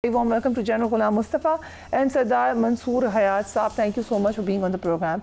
Warm welcome to General Ghulam Mustafa and Sardar Mansoor Hayat Saab. Thank you so much for being on the program.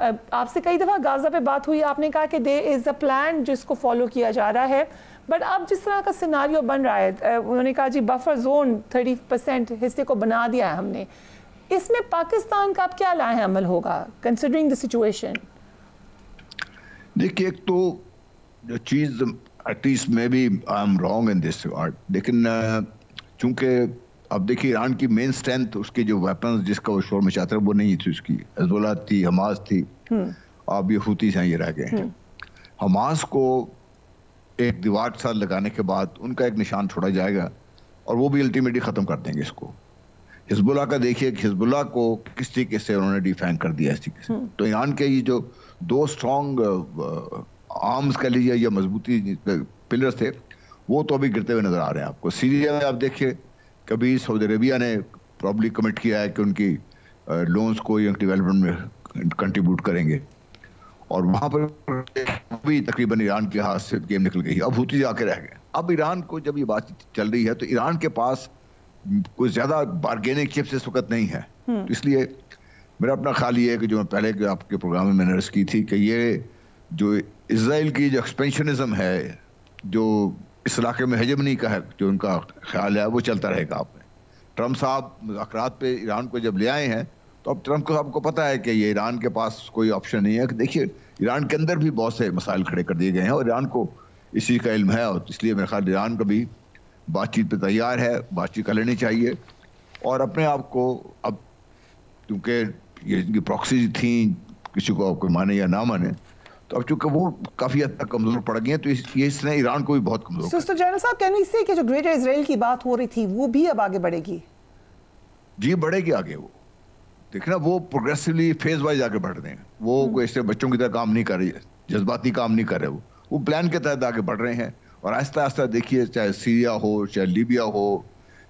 آپ سے کئی دفعہ غازہ پہ بات ہوئی, آپ نے کہا کہ دیر از اے پلان جس کو فالو کیا جا رہا ہے, بٹ اب جس طرح کا سیناریو بن رہا ہے, انہوں نے کہا جی بفر زون 30% حصے کو بنا دیا ہے ہم نے, اس میں پاکستان کا اب کیا لاہ عمل ہوگا کنسیڈرنگ دا سچویشن؟ دیکھیے, ایک تو جو چیز ایٹ لیسٹ میں بھی I am wrong in this regard, لیکن چونکہ اب دیکھیے ایران کی مین اسٹرینتھ اس کی جو ویپنز جس کا وہ شور مچاتا ہے وہ نہیں تھی, اس کی حزب اللہ تھی, حماس تھی, اب یہ ہوتی ہیں, یہ رہ گئے ہیں. حماس کو ایک دیوار کے ساتھ لگانے کے بعد ان کا ایک نشان چھوڑا جائے گا اور وہ بھی الٹیمیٹلی ختم کر دیں گے اس کو. حزب اللہ کا دیکھیے کہ حزب اللہ کو کس طریقے سے انہوں نے ڈیفینڈ کر دیا اس طریقے سے. تو ایران کے یہ جو دو اسٹرانگ آرمز کہہ لیجیے یا مضبوطی پلرز تھے وہ تو ابھی گرتے ہوئے نظر آ رہے ہیں آپ کو. سیریا میں آپ دیکھیے کبھی سعودی عربیہ نے پرابلی کمٹ کیا ہے کہ ان کی لونز کو ینگ ڈیولپمنٹ میں کنٹریبیوٹ کریں گے, اور وہاں پر بھی تقریباً ایران کے ہاتھ سے گیم نکل گئی. اب ہوتی جا کے رہ گئے. اب ایران کو جب یہ بات چل رہی ہے تو ایران کے پاس کوئی زیادہ بارگیننگ چپس اس وقت نہیں ہے. اس لیے میرا اپنا خیال یہ ہے کہ جو میں پہلے آپ کے پروگرام میں نے عرض کی تھی کہ یہ جو اسرائیل کی جو ایکسپینشنزم ہے, جو اس علاقے میں ہیجمنی کا ہے جو ان کا خیال ہے, وہ چلتا رہے گا. آپ میں ٹرمپ صاحب مذاکرات پہ ایران کو جب لے آئے ہیں تو اب ٹرمپ صاحب کو پتہ ہے کہ یہ ایران کے پاس کوئی آپشن نہیں ہے. کہ دیکھیے ایران کے اندر بھی بہت سے مسائل کھڑے کر دیے گئے ہیں اور ایران کو اس چیز کا علم ہے, اور اس لیے میرے خیال ایران کا بھی بات چیت پہ تیار ہے, بات چیت کر لینی چاہیے. اور اپنے آپ کو اب کیونکہ یہ ان کی پراکسیز تھیں, کسی کو کوئی مانے یا نہ مانے, تو اب چونکہ وہ کافی حد تک کمزور پڑ گئی ہیں, تو یہ اس نے ایران کو بھی بہت کمزور کر دیا. جنرل صاحب کہنے سے کہ جو گریٹر اسرائیل کی بات ہو رہی تھی وہ بھی اب آگے بڑھے گی؟ جی بڑھے گی آگے. وہ دیکھنا وہ پروگریسولی فیز وائز آگے بڑھ رہے ہیں. وہ کوئی ایسے بچوں کی طرح کام نہیں کر رہی ہے, جذباتی کام نہیں کر رہے, وہ پلان کے تحت آگے بڑھ رہے ہیں. اور آہستہ آہستہ دیکھیے چاہے سیریا ہو, چاہے لیبیا ہو,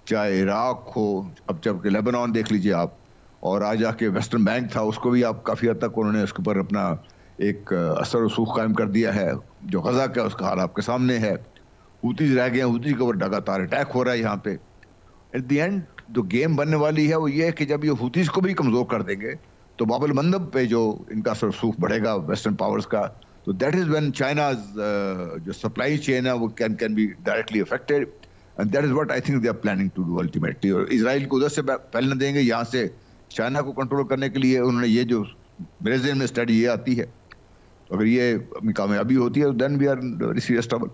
چاہے عراق ہو, اب جب کہ لیبنان دیکھ لیجیے آپ, اور آج آ کے ویسٹرن بینک تھا, اس کو بھی آپ کافی حد تک انہوں نے اس کے اوپر اپنا ایک اثر رسوخ قائم کر دیا ہے. جو غزہ کا اس کا حال آپ کے سامنے ہے. ہوتیز رہ گئے ہیں, ہوتی کے اوپر لگاتار اٹیک ہو رہا ہے یہاں پہ. ایٹ دی اینڈ جو گیم بننے والی ہے وہ یہ ہے کہ جب یہ ہوتیز کو بھی کمزور کر دیں گے تو باب المندب پہ جو ان کا اثر رسوخ بڑھے گا ویسٹرن پاورز کا, تو دیٹ از وین چائناز جو سپلائی چین ہے وہ can be directly affected, and that is what I think they are planning to do ultimately. اور اسرائیل کو ادھر سے پہلنے دیں گے, یہاں سے چائنا کو کنٹرول کرنے کے لیے انہوں نے یہ جو میرے ذہن میں اسٹڈی یہ آتی ہے, اگر یہ اپنی کامیابی ہوتی ہے then we are very serious trouble.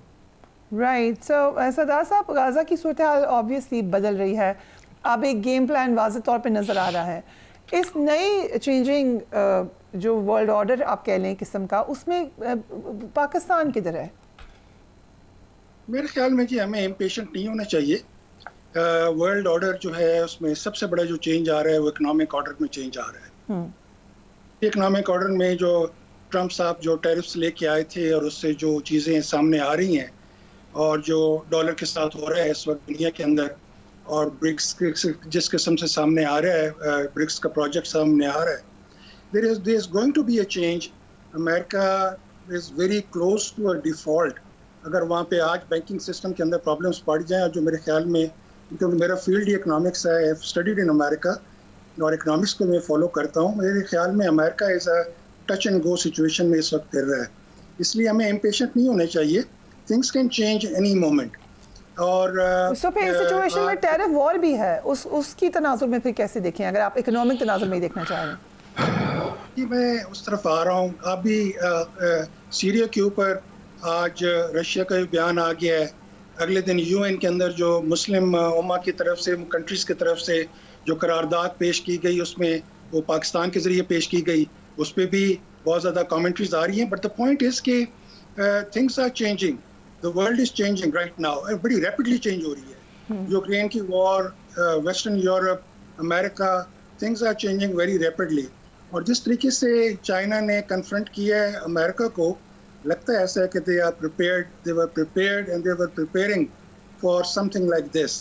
Right. So سردار صاحب غزہ کی صورتحال آبویسلی بدل رہی ہے, اب ایک گیم پلان واضح طور پہ نظر آ رہا ہے. اس نئی چینجنگ جو ورلڈ آرڈر آپ کہہ لیں قسم کا, اس میں پاکستان کدھر ہے؟ میرے خیال میں جی ہمیں امپیشنٹ نہیں ہونا چاہیے. ورلڈ آرڈر جو ہے اس میں سب سے بڑا جو چینج آ رہا ہے وہ اکنامک آرڈر میں چینج آ رہا ہے. اکنامک آرڈر میں جو ٹرمپ صاحب جو ٹیرفس لے کے آئے تھے اور اس سے جو چیزیں سامنے آ رہی ہیں, اور جو ڈالر کے ساتھ ہو رہا ہے اس وقت دنیا کے اندر, اور برکس جس قسم سے سامنے آ رہا ہے, برکس کا پروجیکٹ سامنے آ رہا ہے, there is going to be a change. America is very close to a default. اگر وہاں پہ آج بینکنگ سسٹم کے اندر پرابلمس بڑھ جائیں, اور جو میرے خیال میں, کیونکہ میرا فیلڈ ہی اکنامکس ہے, I have studied in America, اور اکنامکس کو میں فالو کرتا ہوں, میرے خیال میں America is a touch and go situation میں اس وقت پھر رہا ہے. اس لیے ہمیں امپیشنٹ نہیں ہونے چاہیے. Things can change any moment. اور سو پھر اس سچویشن میں ٹیرف وار بھی ہے, اس کی تناظر میں پھر کیسے دیکھیں اگر آپ اکنامک تناظر میں ہی دیکھنا چاہ رہے ہیں؟ جی میں اس طرف آ رہا ہوں. ابھی سیریا کے اوپر آج رشیا کا بھی بیان آ گیا ہے. اگلے دن یو این کے اندر جو مسلم امہ کی طرف سے, کنٹریز کی طرف سے جو قرارداد پیش کی گئی, اس میں وہ پاکستان کے ذریعے پیش کی گئی, اس پہ بھی بہت زیادہ کامنٹریز آ رہی ہیں. بٹ دا پوائنٹ از کہ things are changing, the world is changing right now, بڑی ریپڈلی چینج ہو رہی ہے. یوکرین کی war, western Europe, America, things are changing very rapidly. اور جس طریقے سے چائنا نے کنفرنٹ کیا ہے امریکہ کو, لگتا ہے ایسا ہے کہ they were prepared and they were preparing for something like this.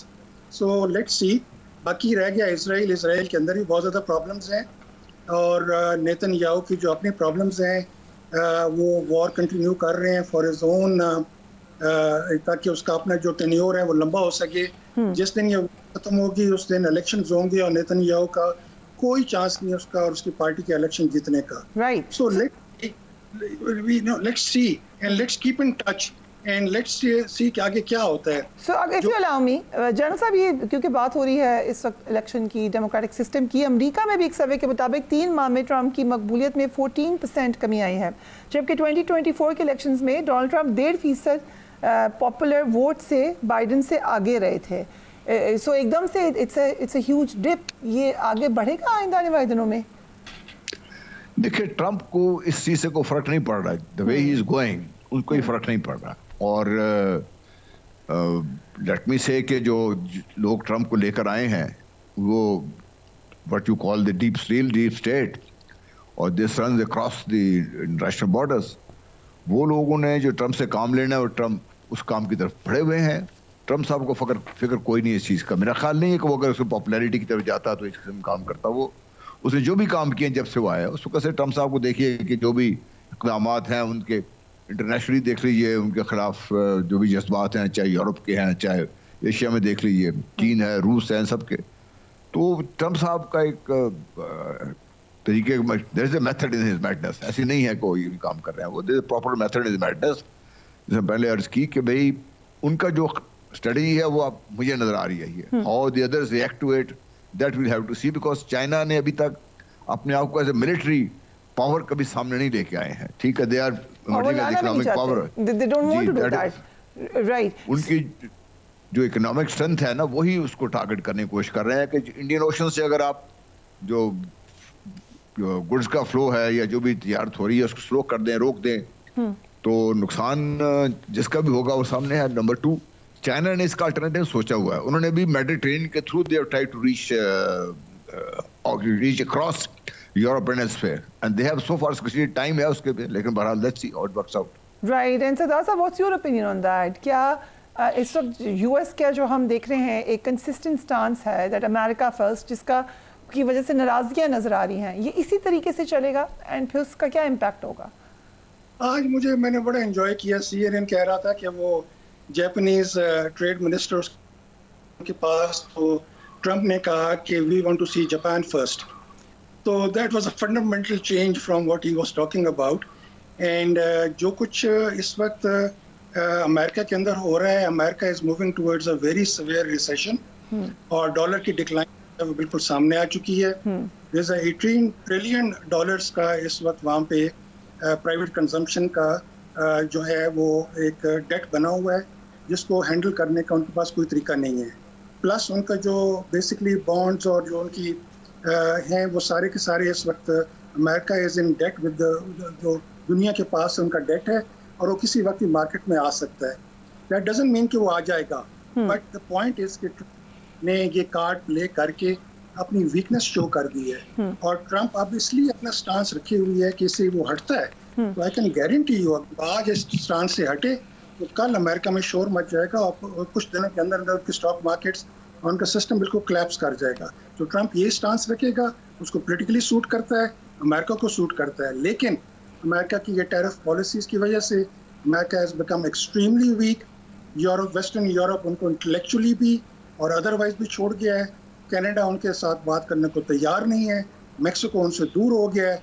So let's see. باقی رہ گیا اسرائیل کے اندر بھی بہت زیادہ پرابلمز ہیں, اور نیتن یاہو کی جو اپنی پرابلمز ہیں وہ وار کنٹینیو کر رہے ہیں فار ہز اون, تاکہ اس کا اپنا جو ٹینیور ہے وہ لمبا ہو سکے. جس دن یہ ختم ہوگی اس دن الیکشنز ہوں گی, اور نیتن یاہو کا کوئی چانس نہیں ہے اس کا اور اس کی پارٹی کے الیکشن جیتنے کا. Right. So let's see and let's keep in touch and let's see کہ آگے کیا ہوتا ہے. سو اگر if you allow me, general صاحب, یہ کیونکہ بات ہو رہی ہے اس وقت الیکشن کی, ڈیموکریٹک سسٹم کی, امریکہ میں بھی ایک سروے کے مطابق 3 ماہ میں ٹرمپ کی مقبولیت میں 14% کمی آئی ہے, جبکہ 2024 کے الیکشنز میں ڈونلڈ ٹرمپ 1.5% پاپولر ووٹ سے بائیڈن سے آگے رہے تھے. سو ایک دم سے اٹس اے ہیوج ڈپ. یہ آگے بڑھے گا آئندہ آنے والے دنوں میں؟ دیکھیں, ٹرمپ کو اس چیز سے کوئی فرق نہیں پڑ رہا ہے. دا وے ہی از گوئنگ, ان کو کوئی فرق نہیں پڑ رہا. اور لیٹ می سے کہ جو لوگ ٹرمپ کو لے کر آئے ہیں وہ what you call the deep state اور this runs across the international borders, وہ لوگوں نے جو ٹرمپ سے کام لینا ہے اور ٹرمپ اس کام کی طرف بڑھے ہوئے ہیں. ٹرمپ صاحب کو فکر کوئی نہیں اس چیز کا. میرا خیال نہیں ہے کہ وہ اگر اس کو پاپولیرٹی کی طرف جاتا تو اس قسم کام کرتا. وہ اس نے جو بھی کام کیے جب سے وہ آیا اس وقت سے ٹرمپ صاحب کو دیکھیے کہ جو بھی اقدامات ہیں ان کے انٹرنیشنلی دیکھ لیجیے, ان کے خلاف جو بھی جذبات ہیں, چاہے یورپ کے ہیں, چاہے ایشیا میں دیکھ لیجیے, چین ہے, روس ہے, سب کے. تو ٹرمپ صاحب کا ایک طریقے, there is a method in his madness. ایسی نہیں ہے کوئی بھی کام کر رہے ہیں وہ, there is a proper method in his madness. جس میں پہلے عرض کی کہ بھئی ان کا جو اسٹریٹجی ہے وہ اب مجھے نظر آ رہی ہے. یہ how the others react to it that we'll have to see, because China نے ابھی تک اپنے آپ کو ایز اے ملٹری پاور کبھی سامنے نہیں لے کے آئے ہیں. ٹھیک ہے, دے آر اکنامک پاور, ان کی جو اکنامک اسٹرینتھ ہے نا وہی اس کو ٹارگٹ کرنے کی کوشش کر رہے ہیں کہ انڈین اوشن سے اگر آپ جو گڈز کا فلو ہے یا جو بھی تجارت ہو رہی ہے اس کو سلو کر دیں, روک دیں, تو نقصان جس کا بھی ہوگا وہ سامنے ہے. نمبر 2, چائنا نے اس کا الٹرنیٹیو سوچا ہوا ہے. انہوں نے بھی میڈیٹرینین کے through they have try to reach across Europe and elsewhere and they have so far succeed. Time ہے اس کے بھی, لیکن بہرحال let's see how it works out. Right. And سردار صاحب, what's your opinion on that? کیا اس وقت یو ایس کا جو ہم دیکھ رہے ہیں ایک کنسسٹنٹ سٹانس ہے دیٹ امریکہ فرسٹ, جس کا کی وجہ سے ناراضگیاں نظر آ رہی ہیں, یہ اسی طریقے سے چلے گا اینڈ پھر اس کا کیا امپیکٹ ہوگا؟ آج میں نے بڑا انجوائے کیا, سی این این کہہ رہا تھا کہ وہ جاپنیز ٹریڈ منسٹر کے پاس تو ٹرمپ نے کہا کہ we want to see Japan first. تو that was a fundamental change from what he was talking about. And جو کچھ اس وقت امریکہ کے اندر ہو رہا ہے, America is moving towards a very severe recession اور ڈالر کی ڈکلائن بالکل سامنے آ چکی ہے. دیر از اے $18 ٹریلین کا اس وقت وہاں پہ پرائیویٹ کنزمپشن کا جو ہے وہ ایک ڈیٹ بنا ہوا ہے جس کو ہینڈل کرنے کا ان کے پاس کوئی طریقہ نہیں ہے. پلس ان کا جو بیسکلی بانڈز اور جو ان کی ہیں وہ سارے کے سارے اس وقت امریکہ از ان ڈیٹ ود جو دنیا کے پاس ان کا ڈیٹ ہے اور وہ کسی وقت مارکیٹ میں آ سکتا ہے. دیٹ ڈزنٹ مین کہ وہ آ جائے گا, بٹ دا پوائنٹ از کہ نے یہ کارڈ پلے کر کے اپنی ویکنس شو کر دی ہے. اور ٹرمپ اب اس لیے اپنا سٹانس رکھی ہوئی ہے کہ اس سے وہ ہٹتا ہے. تو آئی کین گارنٹی یو آج اس سٹانس سے ہٹے تو کل امریکہ میں شور مچ جائے گا اور کچھ دنوں کے اندر اندر اسٹاک مارکیٹس اور ان کا سسٹم بالکل کلیپس کر جائے گا. تو ٹرمپ یہ سٹانس رکھے گا, اس کو پولیٹیکلی سوٹ کرتا ہے, امریکہ کو سوٹ کرتا ہے. لیکن امریکہ کی یہ ٹیرف پالیسیز کی وجہ سے America has become extremely weak. Europe, western Europe ان کو انٹلیکچولی بھی اور ادروائز بھی چھوڑ گیا ہے. کینیڈا ان کے ساتھ بات کرنے کو تیار نہیں ہے. میکسیکو ان سے دور ہو گیا ہے.